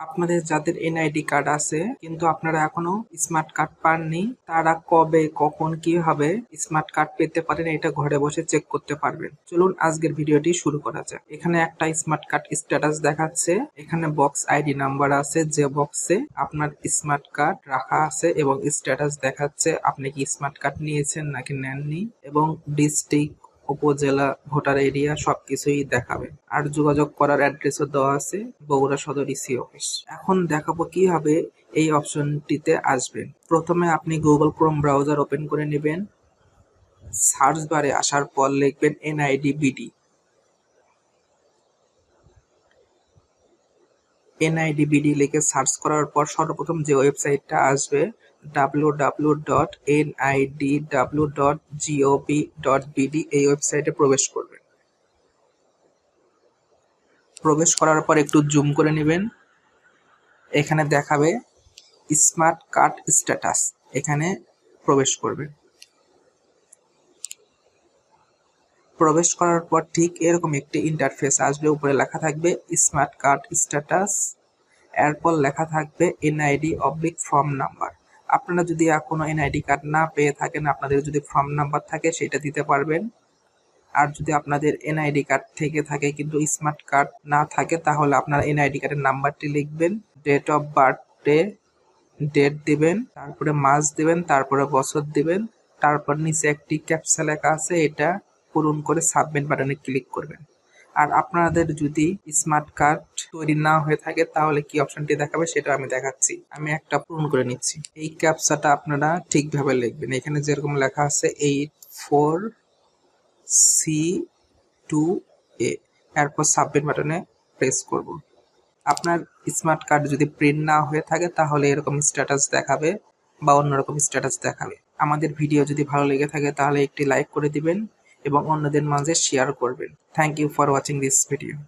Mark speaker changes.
Speaker 1: আপনাদের যাদের NID card আছে কিন্তু আপনারা এখনো স্মার্ট কার্ড পাননি, তারা কবে কখন কিভাবে স্মার্ট কার্ড পেতে পারেন এটা ঘরে বসে চেক করতে পারবেন। চলুন আজকের ভিডিওটি শুরু করা যাক। এখানে একটা স্মার্ট কার্ড স্ট্যাটাস দেখাচ্ছে। এখানে বক্স আইডি নাম্বার আছে, যে বক্সে আপনার স্মার্ট কার্ড রাখা আছে এবং স্ট্যাটাস দেখাচ্ছে আপনি কি স্মার্ট কার্ড নিয়েছেন নাকি নেননি, এবং ডিস্ট্রিক্ট, উপজেলা, ভোটার এরিয়া সবকিছুই দেখাবে। আর যোগাযোগ করার অ্যাড্রেসও দেওয়া আছে, বগুড়া সদর ইসি অফিস। এখন দেখাবো কিভাবে এই অপশনটিতে আসবেন। প্রথমে আপনি গুগল ক্রোম ব্রাউজার ওপেন করে নেবেন। সার্চ বারে আসার পর লিখবেন এনআইডিবিডি। এনআইডিবিডি লিখে সার্চ করার পর সর্বপ্রথম যে ওয়েবসাইটটা আসবে www.nidw.gov.bd, এই ওয়েবসাইটে প্রবেশ করবেন। প্রবেশ করার পর একটু জুম করে নেবেন। এখানে দেখাবে স্মার্ট কার্ড স্ট্যাটাস, এখানে প্রবেশ করবেন। প্রবেশ করার পর ঠিক এরকম একটি ইন্টারফেস আসবে। উপরে লেখা থাকবে স্মার্ট কার্ড স্ট্যাটাস, এরপর লেখা থাকবে NID/ফর্ম নাম্বার। আপনারা যদি এখনো এনআইডি কার্ড না পেয়ে থাকেন, আপনাদের যদি ফর্ম নাম্বার থাকে সেটা দিতে পারবেন। আর যদি আপনাদের এনআইডি কার্ড থেকে থাকে কিন্তু স্মার্ট কার্ড না থাকে, তাহলে আপনার এনআইডি কার্ডের নাম্বারটি লিখবেন, ডেট অফ বার্থডে ডেট দিবেন, তারপরে মাস দিবেন, তারপরে বছর দিবেন, তারপর নিচে একটি ক্যাপচা লেখা আছে, এটা পূরণ করে সাবমিট বাটনে ক্লিক করবেন। আর আপনাদের যদি স্মার্ট কার্ড তৈরি না হয়ে থাকে তাহলে কি অপশনটি দেখাবে সেটা আমি দেখাচ্ছি। আমি একটা পূরণ করে নিচ্ছি। এই ক্যাপচাটা আপনারা ঠিকভাবে লিখবেন। এখানে যেরকম লেখা আছে 84C2A, এরপর সাবমিট বাটনে প্রেস করব। আপনার স্মার্ট কার্ড যদি প্রিন্ট না হয়ে থাকে তাহলে এরকম স্ট্যাটাস দেখাবে বা অন্যরকম স্ট্যাটাস দেখাবে। আমাদের ভিডিও যদি ভালো লেগে থাকে তাহলে একটি লাইক করে দিবেন এবং অন্যদের মাঝে শেয়ার করবেন। Thank you for watching this video.